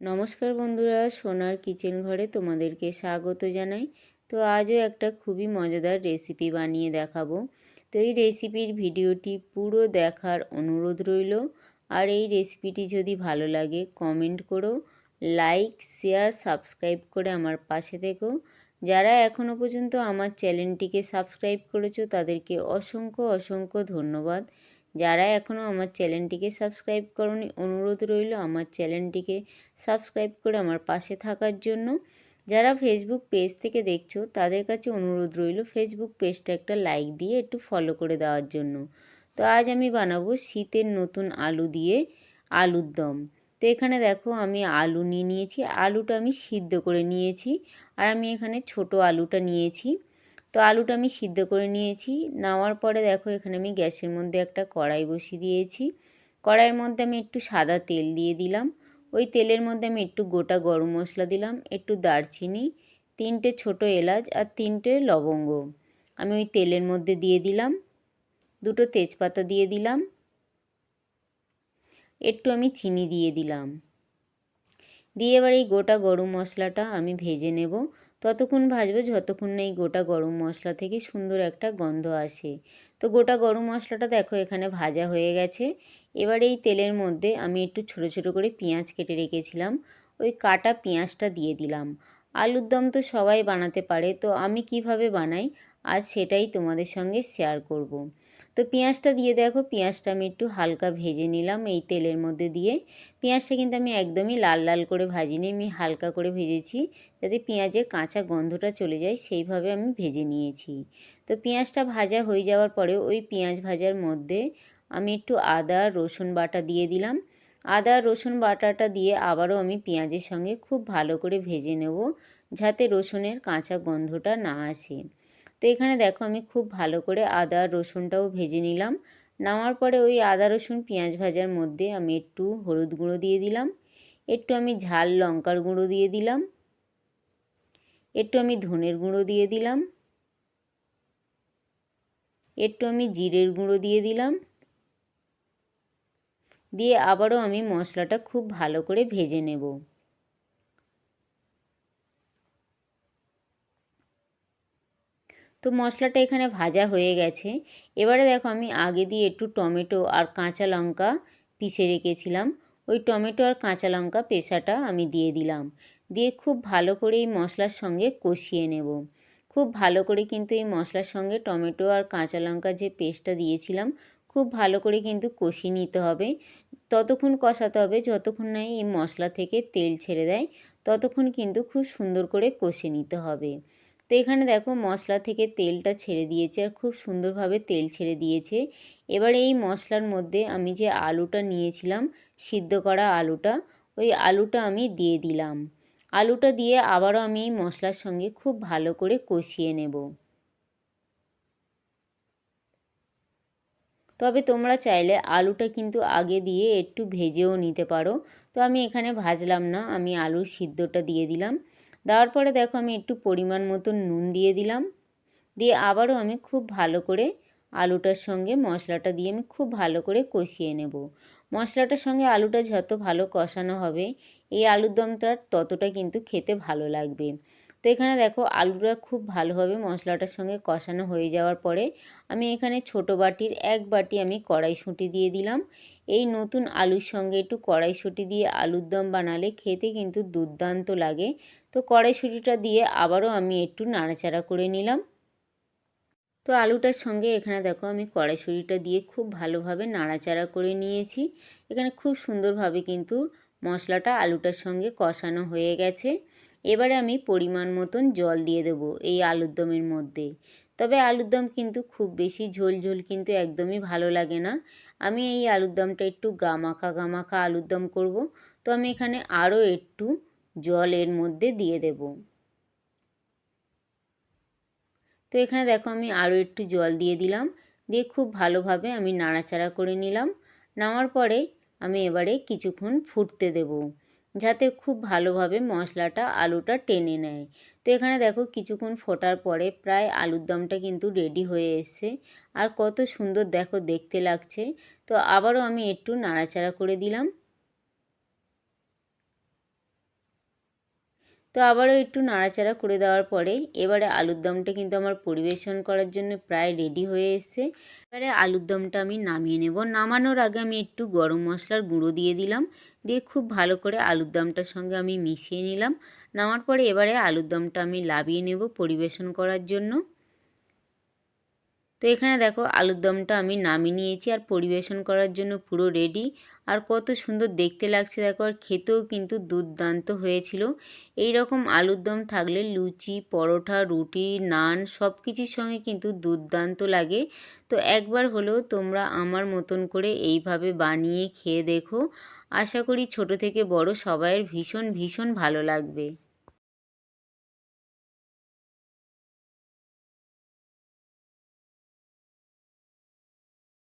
নমস্কার বন্ধুরা, সোনার কিচেন ঘরে তোমাদেরকে স্বাগত জানাই। তো আজও একটা খুবই মজাদার রেসিপি বানিয়ে দেখাবো। তো এই রেসিপির ভিডিওটি পুরো দেখার অনুরোধ রইল। আর এই রেসিপিটি যদি ভালো লাগে কমেন্ট করো, লাইক শেয়ার সাবস্ক্রাইব করে আমার পাশে থেকো। যারা এখনও পর্যন্ত আমার চ্যানেলটিকে সাবস্ক্রাইব করেছো তাদেরকে অসংখ্য অসংখ্য ধন্যবাদ। যারা এখনও আমার চ্যানেলটিকে সাবস্ক্রাইব করনি, অনুরোধ রইল আমার চ্যানেলটিকে সাবস্ক্রাইব করে আমার পাশে থাকার জন্য। যারা ফেসবুক পেজ থেকে দেখছো তাদের কাছে অনুরোধ রইল ফেসবুক পেজটা একটা লাইক দিয়ে একটু ফলো করে দেওয়ার জন্য। তো আজ আমি বানাবো শীতের নতুন আলু দিয়ে আলুর দম। তো এখানে দেখো আমি আলু নিয়ে নিয়েছি, আলুটা আমি সিদ্ধ করে নিয়েছি। আর আমি এখানে ছোট আলুটা নিয়েছি। তো আলুটা আমি সিদ্ধ করে নিয়েছি। নেওয়ার পরে দেখো এখানে আমি গ্যাসের মধ্যে একটা কড়াই বসিয়ে দিয়েছি। কড়াইয়ের মধ্যে আমি একটু সাদা তেল দিয়ে দিলাম। ওই তেলের মধ্যে আমি একটু গোটা গরম মশলা দিলাম, একটু দারচিনি, 3টে ছোটো এলাচ আর 3টে লবঙ্গ আমি ওই তেলের মধ্যে দিয়ে দিলাম। 2টো তেজপাতা দিয়ে দিলাম, একটু আমি চিনি দিয়ে দিলাম। দিয়ে এবার এই গোটা গরম মশলাটা আমি ভেজে নেব। ততক্ষণ ভাজবো যতক্ষণ না এই গোটা গরম মশলা থেকে সুন্দর একটা গন্ধ আসে। তো গোটা গরম মশলাটা দেখো এখানে ভাজা হয়ে গেছে। এবার এই তেলের মধ্যে আমি একটু ছোট ছোট করে পেঁয়াজ কেটে রেখেছিলাম, ওই কাটা পেঁয়াজটা দিয়ে দিলাম। আলুর দম তো সবাই বানাতে পারে, তো আমি কিভাবে বানাই আজ সেটাই তোমাদের সঙ্গে শেয়ার করব। তো পেঁয়াজটা দিয়ে দেখো, পেঁয়াজটা আমি একটু হালকা ভেজে নিলাম এই তেলের মধ্যে দিয়ে। পেঁয়াজটা কিন্তু আমি একদমই লাল লাল করে ভাজিনি, আমি হালকা করে ভেজেছি যাতে পেঁয়াজের কাঁচা গন্ধটা চলে যায়, সেইভাবে আমি ভেজে নিয়েছি। তো পেঁয়াজটা ভাজা হয়ে যাওয়ার পরে ওই পেঁয়াজ ভাজার মধ্যে আমি একটু আদা রসুন বাটা দিয়ে দিলাম। আদা রসুন বাটাটা দিয়ে আবারও আমি পেঁয়াজের সঙ্গে খুব ভালো করে ভেজে নেব, যাতে রসুনের কাঁচা গন্ধটা না আসে। তো এখানে দেখো আমি খুব ভালো করে আদা রসুনটাও ভেজে নিলাম। নেওয়ার পরে ওই আদা রসুন পেঁয়াজ ভাজার মধ্যে আমি একটু হলুদ গুঁড়ো দিয়ে দিলাম, একটু আমি ঝাল লঙ্কার গুঁড়ো দিয়ে দিলাম, একটু আমি ধনের গুঁড়ো দিয়ে দিলাম, একটু আমি জিরের গুঁড়ো দিয়ে দিলাম। দিয়ে আবারও আমি মশলাটা খুব ভালো করে ভেজে নেব। তো মশলাটা এখানে ভাজা হয়ে গেছে। এবারে দেখো আমি আগে দিয়ে একটু টমেটো আর কাঁচা লঙ্কা পিষে রেখেছিলাম, ওই টমেটো আর কাঁচা লঙ্কা পেষাটা আমি দিয়ে দিলাম। দিয়ে খুব ভালো করে এই মশলার সঙ্গে কষিয়ে নেব। খুব ভালো করে কিন্তু এই মশলার সঙ্গে টমেটো আর কাঁচা লঙ্কা যে পেস্টটা দিয়েছিলাম খুব ভালো করে কিন্তু কষিয়ে নিতে হবে। ততক্ষণ কষাতে হবে যতক্ষণ না এই মশলা থেকে তেল ছেড়ে দেয়, ততক্ষণ কিন্তু খুব সুন্দর করে কষে নিতে হবে। তো এখানে দেখো মশলা থেকে তেলটা ছেড়ে দিয়েছে আর খুব সুন্দরভাবে তেল ছেড়ে দিয়েছে। এবার এই মশলার মধ্যে আমি যে আলুটা নিয়েছিলাম, সিদ্ধ করা আলুটা, ওই আলুটা আমি দিয়ে দিলাম। আলুটা দিয়ে আবারও আমি এই মশলার সঙ্গে খুব ভালো করে কষিয়ে নেব। তবে তোমরা চাইলে আলুটা কিন্তু আগে দিয়ে একটু ভেজেও নিতে পারো। তো আমি এখানে ভাজলাম না, আমি আলুর সিদ্ধটা দিয়ে দিলাম। দেওয়ার পরে দেখো আমি একটু পরিমাণ মতো নুন দিয়ে দিলাম। দিয়ে আবারও আমি খুব ভালো করে আলুটার সঙ্গে মশলাটা দিয়ে আমি খুব ভালো করে কষিয়ে নেব। মশলাটার সঙ্গে আলুটা যত ভালো কষানো হবে এই আলুর দমটা ততটা কিন্তু খেতে ভালো লাগবে। তো এখানে দেখো আলুটা খুব ভালোভাবে মশলাটার সঙ্গে কষানো হয়ে যাওয়ার পরে আমি এখানে ছোট বাটির 1 বাটি আমি কড়াইশুঁটি দিয়ে দিলাম। এই নতুন আলুর সঙ্গে একটু কড়াইশুঁটি দিয়ে আলুর দম বানালে খেতে কিন্তু দুর্দান্ত লাগে। তো কড়াইশুঁটিটা দিয়ে আবারও আমি একটু নাড়াচাড়া করে নিলাম। তো আলুটার সঙ্গে এখানে দেখো আমি কড়াইশুঁটিটা দিয়ে খুব ভালোভাবে নাড়াচাড়া করে নিয়েছি। এখানে খুব সুন্দরভাবে কিন্তু মশলাটা আলুটার সঙ্গে কষানো হয়ে গেছে। এবারে আমি পরিমাণ মতন জল দিয়ে দেবো এই আলুর দমের মধ্যে। তবে আলুর দম কিন্তু খুব বেশি ঝোল ঝোল কিন্তু একদমই ভালো লাগে না। আমি এই আলুর দমটা একটু গামাখা গামাখা আলুর দম করব। তো আমি এখানে আরও একটু জল এর মধ্যে দিয়ে দেবো। তো এখানে দেখো আমি আরও একটু জল দিয়ে দিলাম, দিয়ে খুব ভালোভাবে আমি নাড়াচাড়া করে নিলাম। নেওয়ার পরে আমি এবারে কিছুক্ষণ ফুটতে দেব, যাতে খুব ভালোভাবে মশলাটা আলুটা টেনে নেয়। তো এখানে দেখো কিছুক্ষণ ফোটার পরে প্রায় আলুর দমটা কিন্তু রেডি হয়ে এসছে। আর কত সুন্দর দেখো দেখতে লাগছে। তো আবারও আমি একটু নাড়াচাড়া করে দিলাম। তো আবারও একটু নাড়াচাড়া করে দেওয়ার পরে এবারে আলুর দমটা কিন্তু আমার পরিবেশন করার জন্য প্রায় রেডি হয়ে এসেছে। এবারে আলুর দমটা আমি নামিয়ে নেব। নামানোর আগে আমি একটু গরম মশলার গুঁড়ো দিয়ে দিলাম, দিয়ে খুব ভালো করে আলুর দমটার সঙ্গে আমি মিশিয়ে নিলাম। নামার পরে এবারে আলুর দমটা আমি নামিয়ে নেব পরিবেশন করার জন্য। তো এখানে দেখো আলুর দমটা আমি নামিয়ে নিয়েছি আর পরিবেশন করার জন্য পুরো রেডি। আর কত সুন্দর দেখতে লাগছে দেখো, আর খেতেও কিন্তু দুর্দান্ত হয়েছিল। এই রকম আলুর দম থাকলে লুচি, পরোটা, রুটি, নান সব কিছুর সঙ্গে কিন্তু দুর্দান্ত লাগে। তো একবার হলেও তোমরা আমার মতন করে এইভাবে বানিয়ে খেয়ে দেখো। আশা করি ছোট থেকে বড় সবাইয়ের ভীষণ ভীষণ ভালো লাগবে।